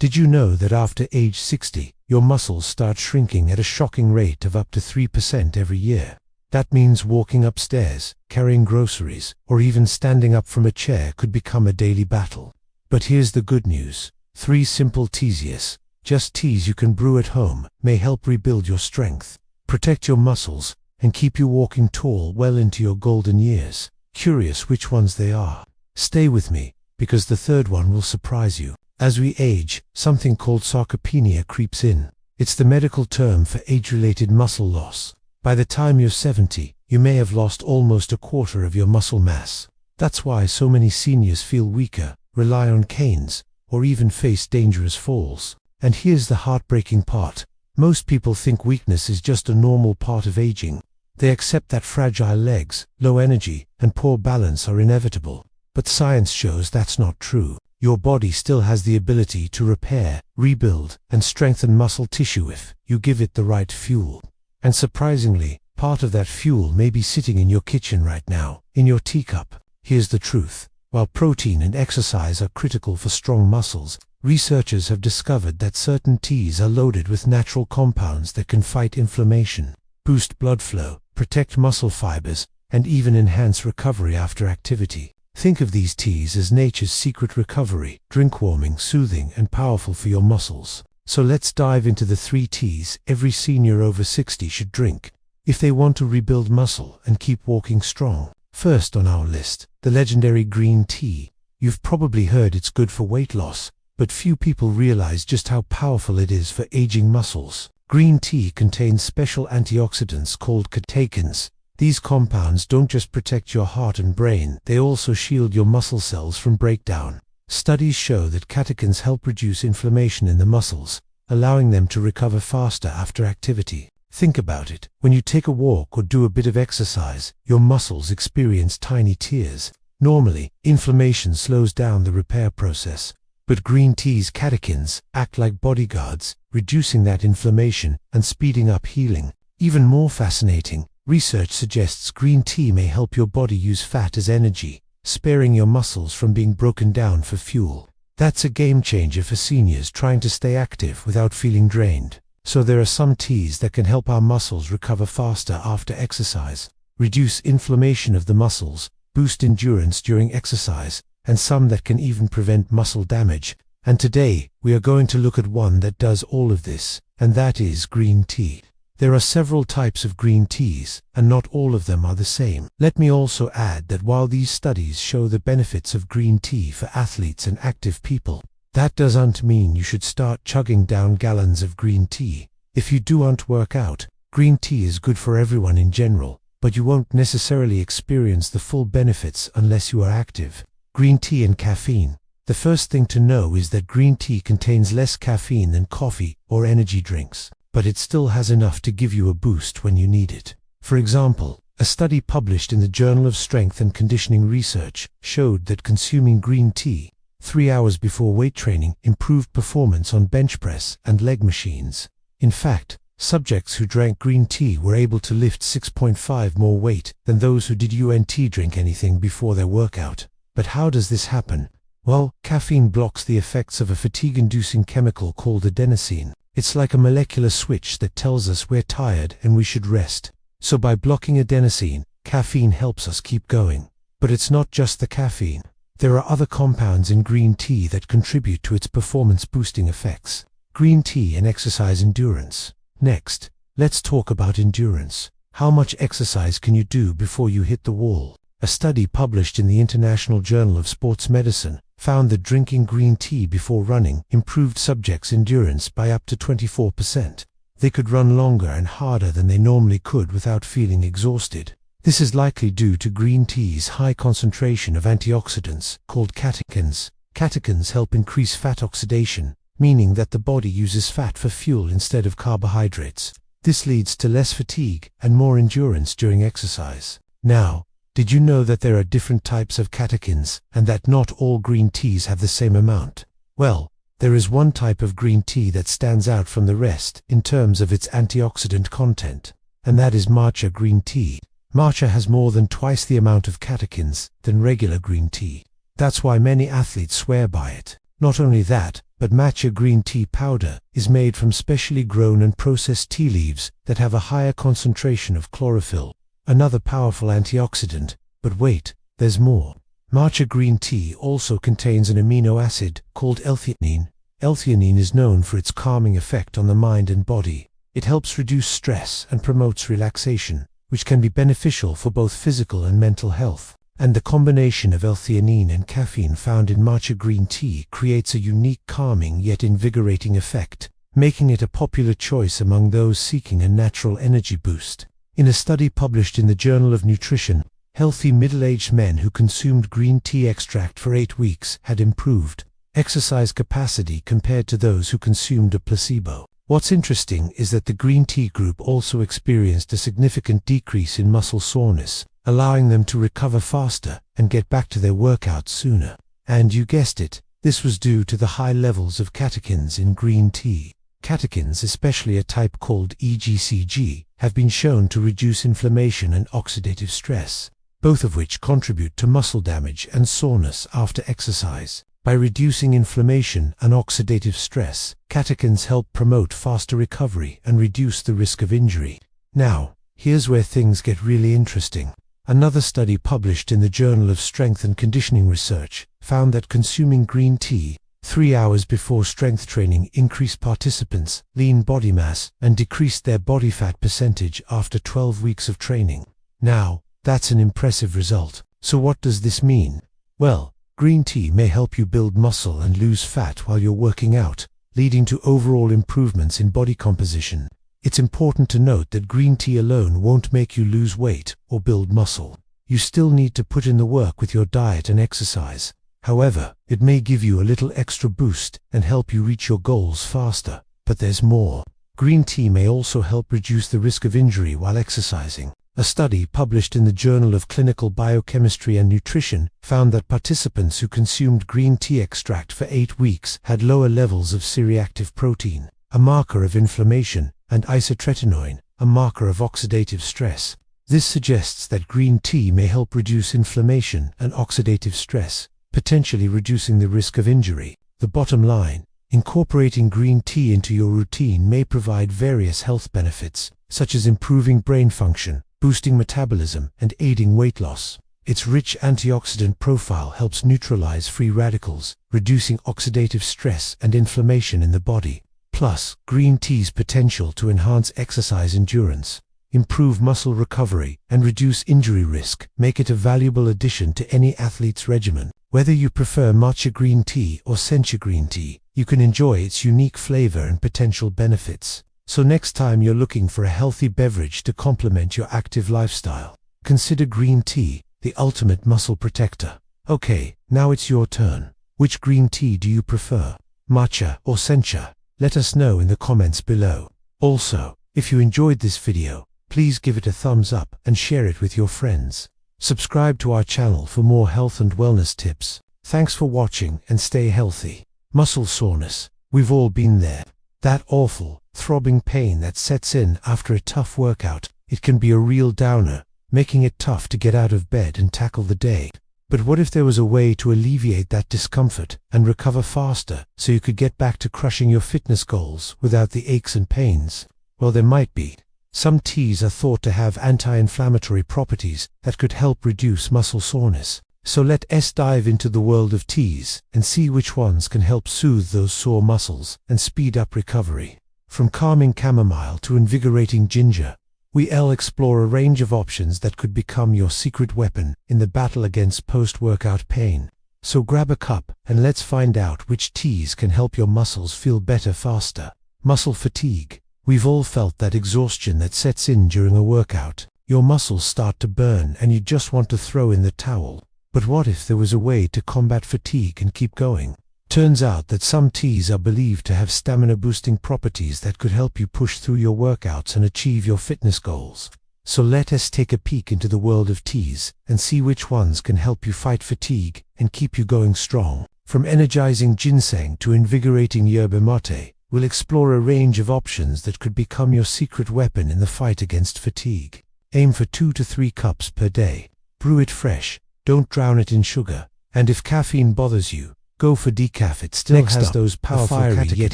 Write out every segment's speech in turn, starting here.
Did you know that after age 60, your muscles start shrinking at a shocking rate of up to 3% every year? That means walking upstairs, carrying groceries, or even standing up from a chair could become a daily battle. But here's the good news. 3 simple teas, just teas you can brew at home, may help rebuild your strength, protect your muscles, and keep you walking tall well into your golden years. Curious which ones they are? Stay with me, because the third one will surprise you. As we age, something called sarcopenia creeps in. It's the medical term for age-related muscle loss. By the time you're 70, you may have lost almost a quarter of your muscle mass. That's why so many seniors feel weaker, rely on canes, or even face dangerous falls. And here's the heartbreaking part. Most people think weakness is just a normal part of aging. They accept that fragile legs, low energy, and poor balance are inevitable. But science shows that's not true. Your body still has the ability to repair, rebuild, and strengthen muscle tissue if you give it the right fuel. And surprisingly, part of that fuel may be sitting in your kitchen right now, in your teacup. Here's the truth. While protein and exercise are critical for strong muscles, researchers have discovered that certain teas are loaded with natural compounds that can fight inflammation, boost blood flow, protect muscle fibers, and even enhance recovery after activity. Think of these teas as nature's secret recovery, drink-warming, soothing, and powerful for your muscles. So let's dive into the 3 teas every senior over 60 should drink if they want to rebuild muscle and keep walking strong. First on our list, the legendary green tea. You've probably heard it's good for weight loss, but few people realize just how powerful it is for aging muscles. Green tea contains special antioxidants called catechins. These compounds don't just protect your heart and brain, they also shield your muscle cells from breakdown. Studies show that catechins help reduce inflammation in the muscles, allowing them to recover faster after activity. Think about it. When you take a walk or do a bit of exercise, your muscles experience tiny tears. Normally, inflammation slows down the repair process. But green tea's catechins act like bodyguards, reducing that inflammation and speeding up healing. Even more fascinating, research suggests green tea may help your body use fat as energy, sparing your muscles from being broken down for fuel. That's a game changer for seniors trying to stay active without feeling drained. So there are some teas that can help our muscles recover faster after exercise, reduce inflammation of the muscles, boost endurance during exercise, and some that can even prevent muscle damage. And today, we are going to look at one that does all of this, and that is green tea. There are several types of green teas, and not all of them are the same. Let me also add that while these studies show the benefits of green tea for athletes and active people, that doesn't mean you should start chugging down gallons of green tea. If you do want to work out, green tea is good for everyone in general, but you won't necessarily experience the full benefits unless you are active. Green tea and caffeine. The first thing to know is that green tea contains less caffeine than coffee or energy drinks, but it still has enough to give you a boost when you need it. For example, a study published in the Journal of Strength and Conditioning Research showed that consuming green tea 3 hours before weight training improved performance on bench press and leg machines. In fact, subjects who drank green tea were able to lift 6.5 more weight than those who didn't drink anything before their workout. But how does this happen? Well, caffeine blocks the effects of a fatigue-inducing chemical called adenosine. It's like a molecular switch that tells us we're tired and we should rest. So by blocking adenosine, caffeine helps us keep going. But it's not just the caffeine. There are other compounds in green tea that contribute to its performance-boosting effects. Green tea and exercise endurance. Next, let's talk about endurance. How much exercise can you do before you hit the wall? A study published in the International Journal of Sports Medicine found that drinking green tea before running improved subjects' endurance by up to 24%. They could run longer and harder than they normally could without feeling exhausted. This is likely due to green tea's high concentration of antioxidants, called catechins. Catechins help increase fat oxidation, meaning that the body uses fat for fuel instead of carbohydrates. This leads to less fatigue and more endurance during exercise. Now, did you know that there are different types of catechins, and that not all green teas have the same amount? Well, there is one type of green tea that stands out from the rest in terms of its antioxidant content, and that is matcha green tea. Matcha has more than twice the amount of catechins than regular green tea. That's why many athletes swear by it. Not only that, but matcha green tea powder is made from specially grown and processed tea leaves that have a higher concentration of chlorophyll, another powerful antioxidant. But wait, there's more. Matcha green tea also contains an amino acid called L-theanine. L-theanine is known for its calming effect on the mind and body. It helps reduce stress and promotes relaxation, which can be beneficial for both physical and mental health. And the combination of L-theanine and caffeine found in matcha green tea creates a unique calming yet invigorating effect, making it a popular choice among those seeking a natural energy boost. In a study published in the Journal of Nutrition, healthy middle-aged men who consumed green tea extract for 8 weeks had improved exercise capacity compared to those who consumed a placebo. What's interesting is that the green tea group also experienced a significant decrease in muscle soreness, allowing them to recover faster and get back to their workouts sooner. And you guessed it, this was due to the high levels of catechins in green tea. Catechins, especially a type called EGCG, have been shown to reduce inflammation and oxidative stress, both of which contribute to muscle damage and soreness after exercise. By reducing inflammation and oxidative stress, catechins help promote faster recovery and reduce the risk of injury. Now, here's where things get really interesting. Another study published in the Journal of Strength and Conditioning Research found that consuming green tea 3 hours before strength training increased participants' lean body mass and decreased their body fat percentage after 12 weeks of training. Now, that's an impressive result. So what does this mean? Well, green tea may help you build muscle and lose fat while you're working out, leading to overall improvements in body composition. It's important to note that green tea alone won't make you lose weight or build muscle. You still need to put in the work with your diet and exercise. However, it may give you a little extra boost and help you reach your goals faster. But there's more. Green tea may also help reduce the risk of injury while exercising. A study published in the Journal of Clinical Biochemistry and Nutrition found that participants who consumed green tea extract for 8 weeks had lower levels of C-reactive protein, a marker of inflammation, and isotretinoin, a marker of oxidative stress. This suggests that green tea may help reduce inflammation and oxidative stress, potentially reducing the risk of injury. The bottom line: incorporating green tea into your routine may provide various health benefits, such as improving brain function, boosting metabolism, and aiding weight loss. Its rich antioxidant profile helps neutralize free radicals, reducing oxidative stress and inflammation in the body. Plus, green tea's potential to enhance exercise endurance, improve muscle recovery, and reduce injury risk make it a valuable addition to any athlete's regimen. Whether you prefer matcha green tea or sencha green tea, you can enjoy its unique flavor and potential benefits. So next time you're looking for a healthy beverage to complement your active lifestyle, consider green tea, the ultimate muscle protector. Okay, now it's your turn. Which green tea do you prefer? Matcha or sencha? Let us know in the comments below. Also, if you enjoyed this video, please give it a thumbs up and share it with your friends. Subscribe to our channel for more health and wellness tips. Thanks for watching and stay healthy. Muscle soreness. We've all been there. That awful, throbbing pain that sets in after a tough workout. It can be a real downer, making it tough to get out of bed and tackle the day. But what if there was a way to alleviate that discomfort and recover faster so you could get back to crushing your fitness goals without the aches and pains? Well, there might be. Some teas are thought to have anti-inflammatory properties that could help reduce muscle soreness. So let's dive into the world of teas and see which ones can help soothe those sore muscles and speed up recovery. From calming chamomile to invigorating ginger, we'll explore a range of options that could become your secret weapon in the battle against post-workout pain. So grab a cup and let's find out which teas can help your muscles feel better faster. Muscle fatigue. We've all felt that exhaustion that sets in during a workout. Your muscles start to burn and you just want to throw in the towel. But what if there was a way to combat fatigue and keep going? Turns out that some teas are believed to have stamina-boosting properties that could help you push through your workouts and achieve your fitness goals. So let us take a peek into the world of teas and see which ones can help you fight fatigue and keep you going strong. From energizing ginseng to invigorating yerba mate, we'll explore a range of options that could become your secret weapon in the fight against fatigue. Aim for 2 to 3 cups per day. Brew it fresh, don't drown it in sugar, and if caffeine bothers you, Go for decaf. It still has those powerful fiery yet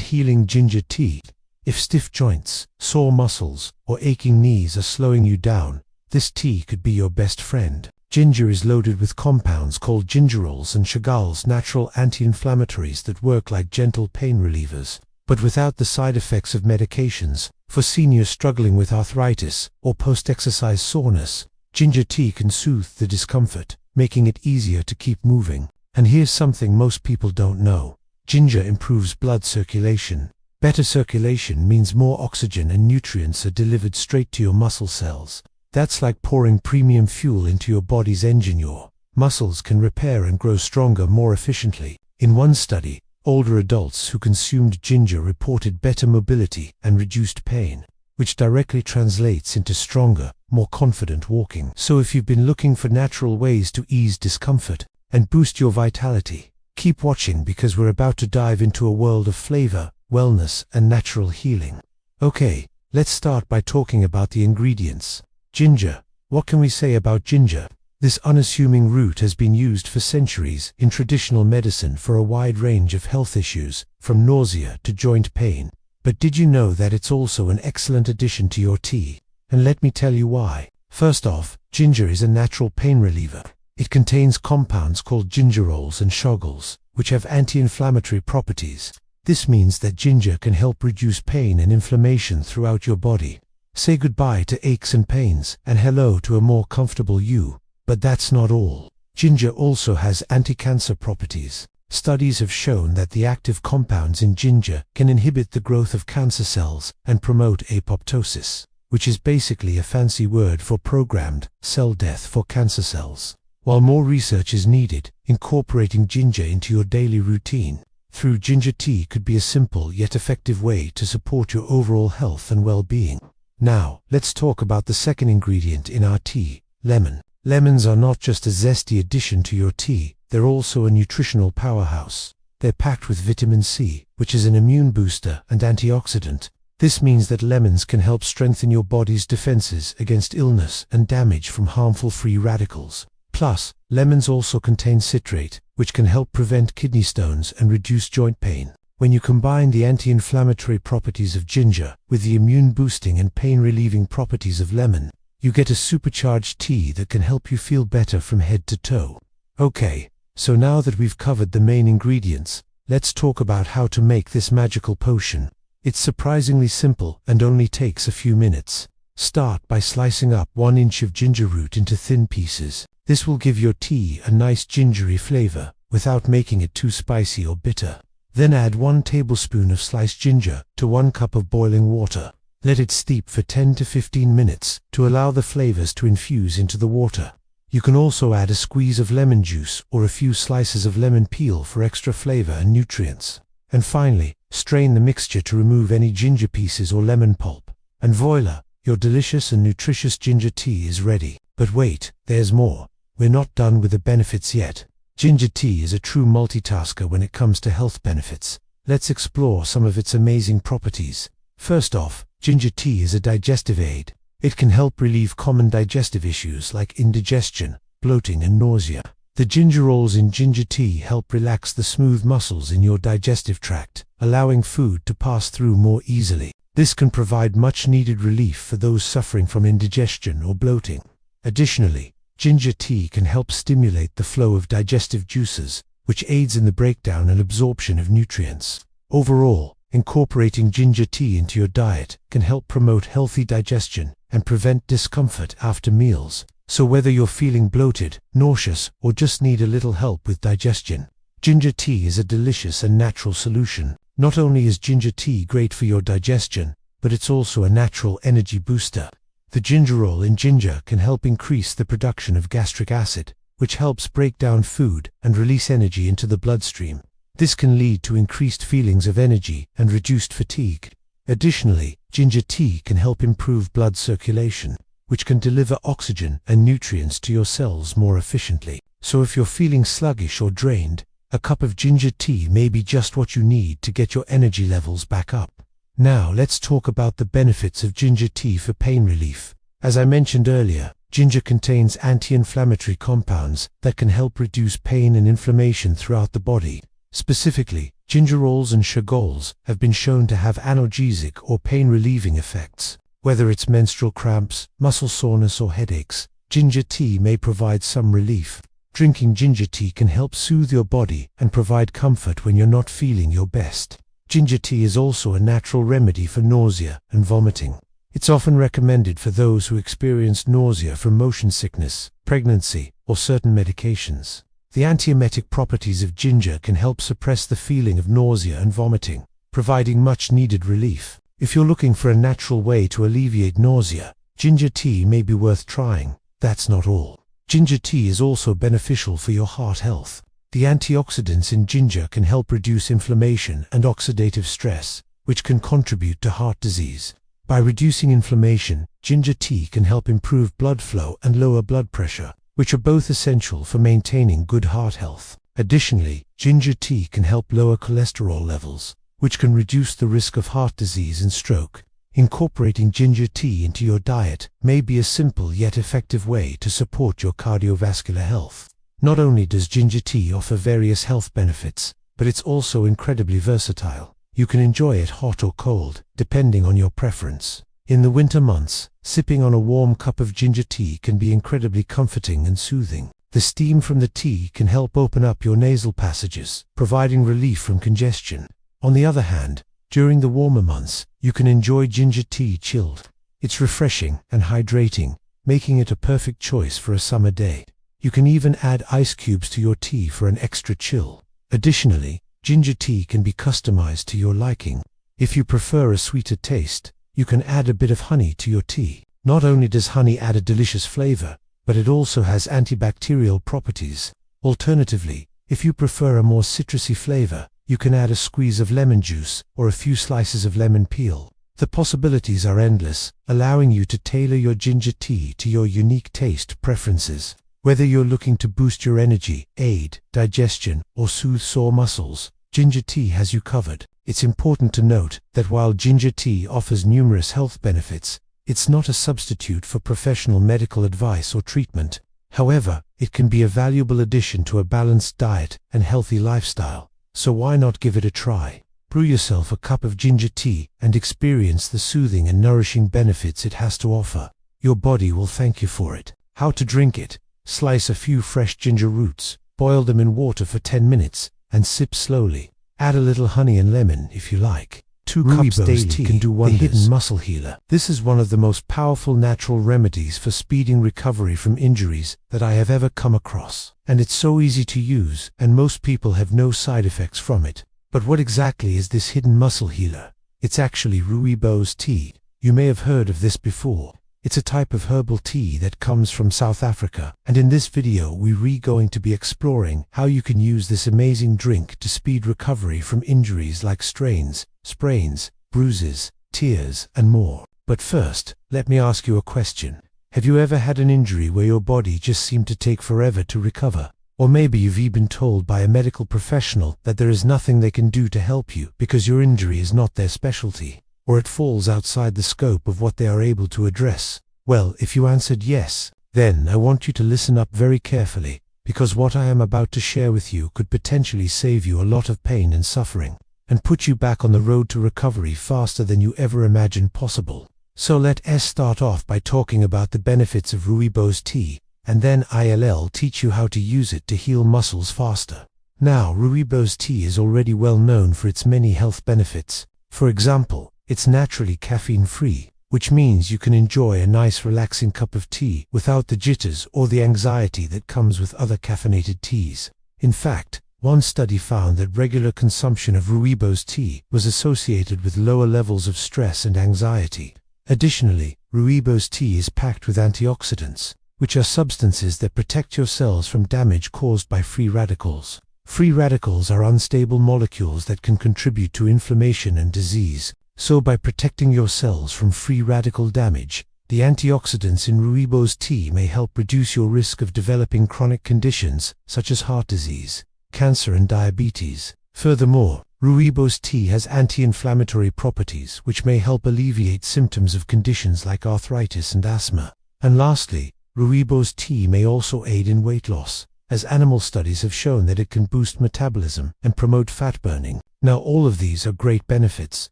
healing ginger tea. If stiff joints, sore muscles, or aching knees are slowing you down, this tea could be your best friend. Ginger is loaded with compounds called gingerols and chagalls, natural anti-inflammatories that work like gentle pain relievers, but without the side effects of medications. For seniors struggling with arthritis or post-exercise soreness, ginger tea can soothe the discomfort, making it easier to keep moving. And here's something most people don't know. Ginger improves blood circulation. Better circulation means more oxygen and nutrients are delivered straight to your muscle cells. That's like pouring premium fuel into your body's engine. Your muscles can repair and grow stronger more efficiently. In one study, older adults who consumed ginger reported better mobility and reduced pain, which directly translates into stronger, more confident walking. So if you've been looking for natural ways to ease discomfort and boost your vitality, keep watching because we're about to dive into a world of flavor, wellness, and natural healing. Okay, let's start by talking about the ingredients. Ginger. What can we say about ginger? This unassuming root has been used for centuries in traditional medicine for a wide range of health issues, from nausea to joint pain. But did you know that it's also an excellent addition to your tea? And let me tell you why. First off, ginger is a natural pain reliever. It contains compounds called gingerols and chagalls, which have anti-inflammatory properties. This means that ginger can help reduce pain and inflammation throughout your body. Say goodbye to aches and pains, and hello to a more comfortable you. But that's not all. Ginger also has anti-cancer properties. Studies have shown that the active compounds in ginger can inhibit the growth of cancer cells and promote apoptosis, which is basically a fancy word for programmed cell death for cancer cells. While more research is needed, incorporating ginger into your daily routine through ginger tea could be a simple yet effective way to support your overall health and well-being. Now, let's talk about the second ingredient in our tea, lemon. Lemons are not just a zesty addition to your tea, they're also a nutritional powerhouse. They're packed with vitamin C, which is an immune booster and antioxidant. This means that lemons can help strengthen your body's defenses against illness and damage from harmful free radicals. Plus, lemons also contain citrate, which can help prevent kidney stones and reduce joint pain. When you combine the anti-inflammatory properties of ginger with the immune-boosting and pain-relieving properties of lemon, you get a supercharged tea that can help you feel better from head to toe. Okay, so now that we've covered the main ingredients, let's talk about how to make this magical potion. It's surprisingly simple and only takes a few minutes. Start by slicing up 1 inch of ginger root into thin pieces. This will give your tea a nice gingery flavor without making it too spicy or bitter. Then add 1 tablespoon of sliced ginger to 1 cup of boiling water. Let it steep for 10 to 15 minutes to allow the flavors to infuse into the water. You can also add a squeeze of lemon juice or a few slices of lemon peel for extra flavor and nutrients. And finally, strain the mixture to remove any ginger pieces or lemon pulp. And voila, your delicious and nutritious ginger tea is ready. But wait, there's more. We're not done with the benefits yet. Ginger tea is a true multitasker when it comes to health benefits. Let's explore some of its amazing properties. First off, ginger tea is a digestive aid. It can help relieve common digestive issues like indigestion, bloating, and nausea. The gingerols in ginger tea help relax the smooth muscles in your digestive tract, allowing food to pass through more easily. This can provide much-needed relief for those suffering from indigestion or bloating. Additionally, ginger tea can help stimulate the flow of digestive juices, which aids in the breakdown and absorption of nutrients. Overall, incorporating ginger tea into your diet can help promote healthy digestion and prevent discomfort after meals. So whether you're feeling bloated, nauseous, or just need a little help with digestion, ginger tea is a delicious and natural solution. Not only is ginger tea great for your digestion, but it's also a natural energy booster. The gingerol in ginger can help increase the production of gastric acid, which helps break down food and release energy into the bloodstream. This can lead to increased feelings of energy and reduced fatigue. Additionally, ginger tea can help improve blood circulation, which can deliver oxygen and nutrients to your cells more efficiently. So if you're feeling sluggish or drained, a cup of ginger tea may be just what you need to get your energy levels back up. Now let's talk about the benefits of ginger tea for pain relief. As I mentioned earlier, ginger contains anti-inflammatory compounds that can help reduce pain and inflammation throughout the body. Specifically, gingerols and shagols have been shown to have analgesic or pain-relieving effects. Whether it's menstrual cramps, muscle soreness or headaches, ginger tea may provide some relief. Drinking ginger tea can help soothe your body and provide comfort when you're not feeling your best. Ginger tea is also a natural remedy for nausea and vomiting. It's often recommended for those who experience nausea from motion sickness, pregnancy, or certain medications. The antiemetic properties of ginger can help suppress the feeling of nausea and vomiting, providing much-needed relief. If you're looking for a natural way to alleviate nausea, ginger tea may be worth trying. That's not all. Ginger tea is also beneficial for your heart health. The antioxidants in ginger can help reduce inflammation and oxidative stress, which can contribute to heart disease. By reducing inflammation, ginger tea can help improve blood flow and lower blood pressure, which are both essential for maintaining good heart health. Additionally, ginger tea can help lower cholesterol levels, which can reduce the risk of heart disease and stroke. Incorporating ginger tea into your diet may be a simple yet effective way to support your cardiovascular health. Not only does ginger tea offer various health benefits, but it's also incredibly versatile. You can enjoy it hot or cold, depending on your preference. In the winter months, sipping on a warm cup of ginger tea can be incredibly comforting and soothing. The steam from the tea can help open up your nasal passages, providing relief from congestion. On the other hand, during the warmer months, you can enjoy ginger tea chilled. It's refreshing and hydrating, making it a perfect choice for a summer day. You can even add ice cubes to your tea for an extra chill. Additionally, ginger tea can be customized to your liking. If you prefer a sweeter taste, you can add a bit of honey to your tea. Not only does honey add a delicious flavor, but it also has antibacterial properties. Alternatively, if you prefer a more citrusy flavor, you can add a squeeze of lemon juice or a few slices of lemon peel. The possibilities are endless, allowing you to tailor your ginger tea to your unique taste preferences. Whether you're looking to boost your energy, aid digestion, or soothe sore muscles, ginger tea has you covered. It's important to note that while ginger tea offers numerous health benefits, it's not a substitute for professional medical advice or treatment. However, it can be a valuable addition to a balanced diet and healthy lifestyle. So why not give it a try? Brew yourself a cup of ginger tea and experience the soothing and nourishing benefits it has to offer. Your body will thank you for it. How to drink it? Slice a few fresh ginger roots, boil them in water for 10 minutes, and sip slowly. Add a little honey and lemon if you like. 2 cups daily can do wonders. The hidden muscle healer. This is one of the most powerful natural remedies for speeding recovery from injuries that I have ever come across. And it's so easy to use, and most people have no side effects from it. But what exactly is this hidden muscle healer? It's actually rooibos tea. You may have heard of this before. It's a type of herbal tea that comes from South Africa, and in this video we're going to be exploring how you can use this amazing drink to speed recovery from injuries like strains, sprains, bruises, tears, and more. But first, let me ask you a question. Have you ever had an injury where your body just seemed to take forever to recover? Or maybe you've even been told by a medical professional that there is nothing they can do to help you because your injury is not their specialty, or it falls outside the scope of what they are able to address. Well, if you answered yes, then I want you to listen up very carefully, because what I am about to share with you could potentially save you a lot of pain and suffering, and put you back on the road to recovery faster than you ever imagined possible. So let's start off by talking about the benefits of rooibos tea, and then I'll teach you how to use it to heal muscles faster. Now, rooibos tea is already well known for its many health benefits. For example, it's naturally caffeine-free, which means you can enjoy a nice relaxing cup of tea without the jitters or the anxiety that comes with other caffeinated teas. In fact, one study found that regular consumption of rooibos tea was associated with lower levels of stress and anxiety. Additionally, rooibos tea is packed with antioxidants, which are substances that protect your cells from damage caused by free radicals. Free radicals are unstable molecules that can contribute to inflammation and disease. So by protecting your cells from free radical damage, the antioxidants in rooibos tea may help reduce your risk of developing chronic conditions such as heart disease, cancer, and diabetes. Furthermore, rooibos tea has anti-inflammatory properties which may help alleviate symptoms of conditions like arthritis and asthma. And lastly, rooibos tea may also aid in weight loss, as animal studies have shown that it can boost metabolism and promote fat burning. Now, all of these are great benefits,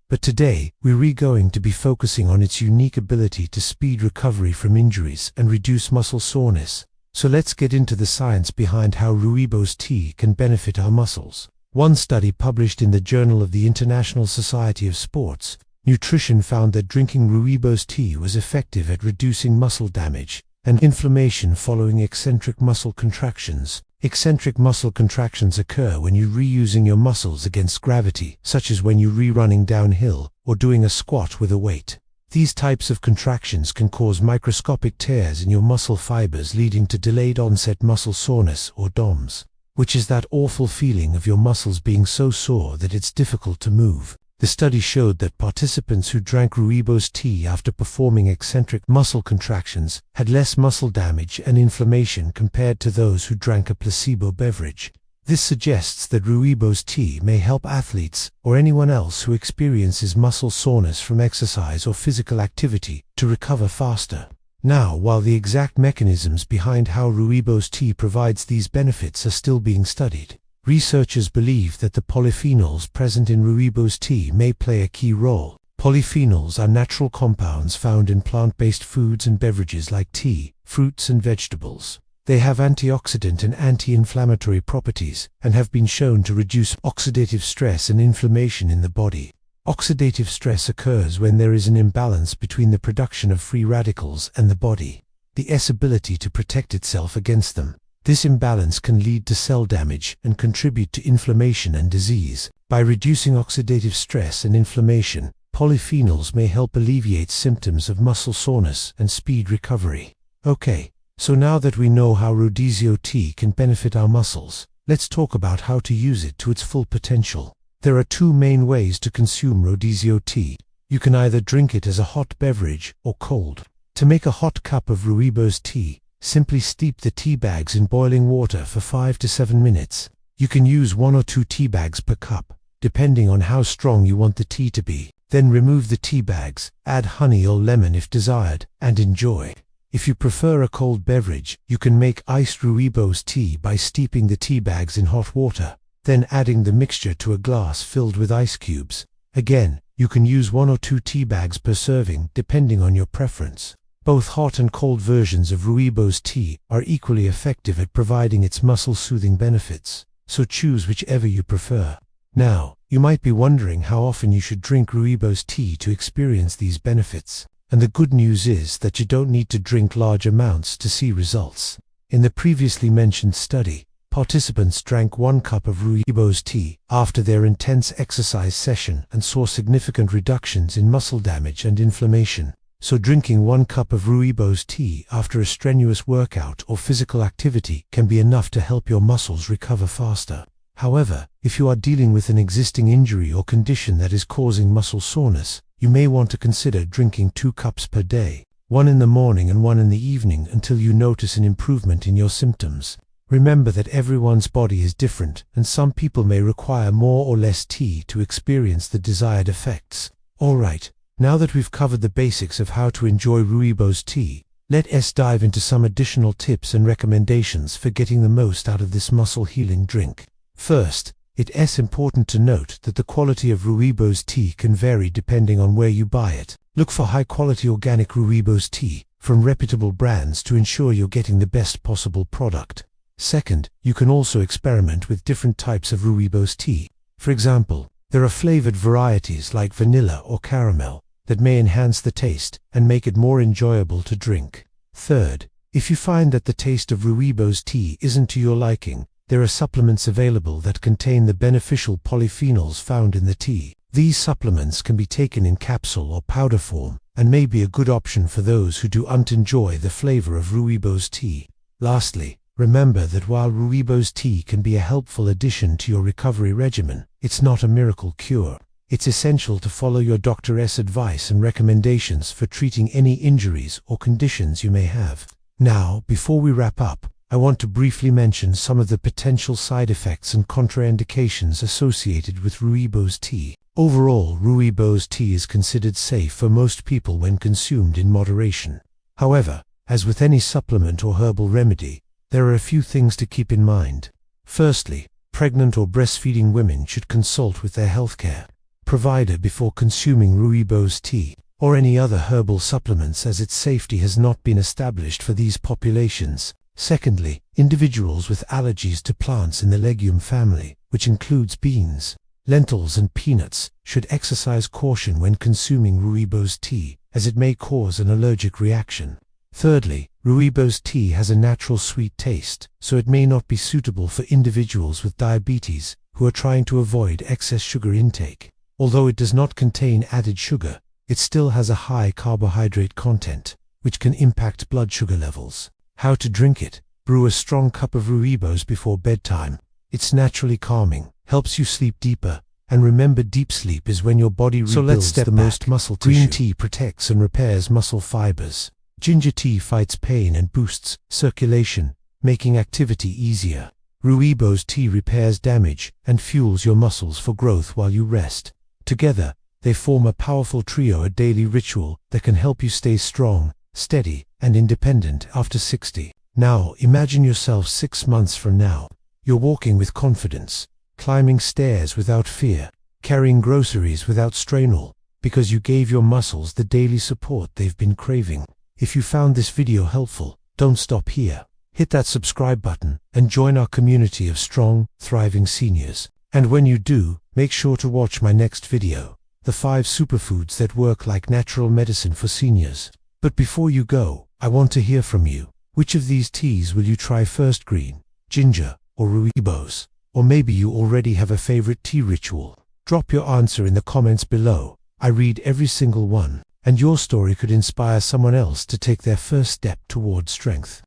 but today we're going to be focusing on its unique ability to speed recovery from injuries and reduce muscle soreness. So let's get into the science behind how rooibos tea can benefit our muscles. One study published in the Journal of the International Society of Sports Nutrition found that drinking rooibos tea was effective at reducing muscle damage and inflammation following eccentric muscle contractions. Eccentric muscle contractions occur when you're reusing your muscles against gravity, such as when you're rerunning downhill or doing a squat with a weight. These types of contractions can cause microscopic tears in your muscle fibers, leading to delayed onset muscle soreness, or DOMS, which is that awful feeling of your muscles being so sore that it's difficult to move. The study showed that participants who drank rooibos tea after performing eccentric muscle contractions had less muscle damage and inflammation compared to those who drank a placebo beverage. This suggests that rooibos tea may help athletes or anyone else who experiences muscle soreness from exercise or physical activity to recover faster. Now, while the exact mechanisms behind how rooibos tea provides these benefits are still being studied, researchers believe that the polyphenols present in rooibos tea may play a key role. Polyphenols are natural compounds found in plant-based foods and beverages like tea, fruits and vegetables. They have antioxidant and anti-inflammatory properties and have been shown to reduce oxidative stress and inflammation in the body. Oxidative stress occurs when there is an imbalance between the production of free radicals and the body's ability to protect itself against them. This imbalance can lead to cell damage and contribute to inflammation and disease. By reducing oxidative stress and inflammation, polyphenols may help alleviate symptoms of muscle soreness and speed recovery. Okay, so now that we know how rooibos tea can benefit our muscles, let's talk about how to use it to its full potential. There are two main ways to consume rooibos tea. You can either drink it as a hot beverage or cold. To make a hot cup of rooibos tea, simply steep the tea bags in boiling water for 5 to 7 minutes. You can use 1 or 2 tea bags per cup, depending on how strong you want the tea to be. Then remove the tea bags, add honey or lemon if desired, and enjoy. If you prefer a cold beverage, you can make iced rooibos tea by steeping the tea bags in hot water, then adding the mixture to a glass filled with ice cubes. Again, you can use 1 or 2 tea bags per serving, depending on your preference. Both hot and cold versions of rooibos tea are equally effective at providing its muscle-soothing benefits, so choose whichever you prefer. Now, you might be wondering how often you should drink rooibos tea to experience these benefits. And the good news is that you don't need to drink large amounts to see results. In the previously mentioned study, participants drank 1 cup of rooibos tea after their intense exercise session and saw significant reductions in muscle damage and inflammation. So drinking 1 cup of rooibos tea after a strenuous workout or physical activity can be enough to help your muscles recover faster. However, if you are dealing with an existing injury or condition that is causing muscle soreness, you may want to consider drinking 2 cups per day, 1 in the morning and 1 in the evening, until you notice an improvement in your symptoms. Remember that everyone's body is different, and some people may require more or less tea to experience the desired effects. Alright, now that we've covered the basics of how to enjoy rooibos tea, let's dive into some additional tips and recommendations for getting the most out of this muscle-healing drink. First, it's important to note that the quality of rooibos tea can vary depending on where you buy it. Look for high-quality organic rooibos tea from reputable brands to ensure you're getting the best possible product. Second, you can also experiment with different types of rooibos tea. For example, there are flavored varieties like vanilla or caramel that may enhance the taste and make it more enjoyable to drink. Third, if you find that the taste of rooibos tea isn't to your liking, there are supplements available that contain the beneficial polyphenols found in the tea. These supplements can be taken in capsule or powder form and may be a good option for those who don't enjoy the flavor of rooibos tea. Lastly, remember that while rooibos tea can be a helpful addition to your recovery regimen, it's not a miracle cure. It's essential to follow your doctor's advice and recommendations for treating any injuries or conditions you may have. Now, before we wrap up, I want to briefly mention some of the potential side effects and contraindications associated with rooibos tea. Overall, rooibos tea is considered safe for most people when consumed in moderation. However, as with any supplement or herbal remedy, There are a few things to keep in mind. Firstly, pregnant or breastfeeding women should consult with their healthcare provider before consuming rooibos tea or any other herbal supplements, as its safety has not been established for these populations. Secondly, individuals with allergies to plants in the legume family, which includes beans, lentils and peanuts, should exercise caution when consuming rooibos tea, as it may cause an allergic reaction. Thirdly, rooibos tea has a natural sweet taste, so it may not be suitable for individuals with diabetes who are trying to avoid excess sugar intake. Although it does not contain added sugar, it still has a high carbohydrate content, which can impact blood sugar levels. How to drink it? Brew a strong cup of rooibos before bedtime. It's naturally calming, helps you sleep deeper, and remember, deep sleep is when your body rebuilds the most muscle tissue. Green tea protects and repairs muscle fibers. Ginger tea fights pain and boosts circulation, making activity easier. Rooibos tea repairs damage and fuels your muscles for growth while you rest. Together, they form a powerful trio, a daily ritual that can help you stay strong, steady, and independent after 60. Now, imagine yourself 6 months from now. You're walking with confidence, climbing stairs without fear, carrying groceries without strain, because you gave your muscles the daily support they've been craving. If you found this video helpful, don't stop here. Hit that subscribe button and join our community of strong, thriving seniors. And when you do, make sure to watch my next video, the 5 superfoods that work like natural medicine for seniors. But before you go, I want to hear from you. Which of these teas will you try first? Green, ginger, or rooibos? Or maybe you already have a favorite tea ritual. Drop your answer in the comments below. I read every single one, and your story could inspire someone else to take their first step toward strength.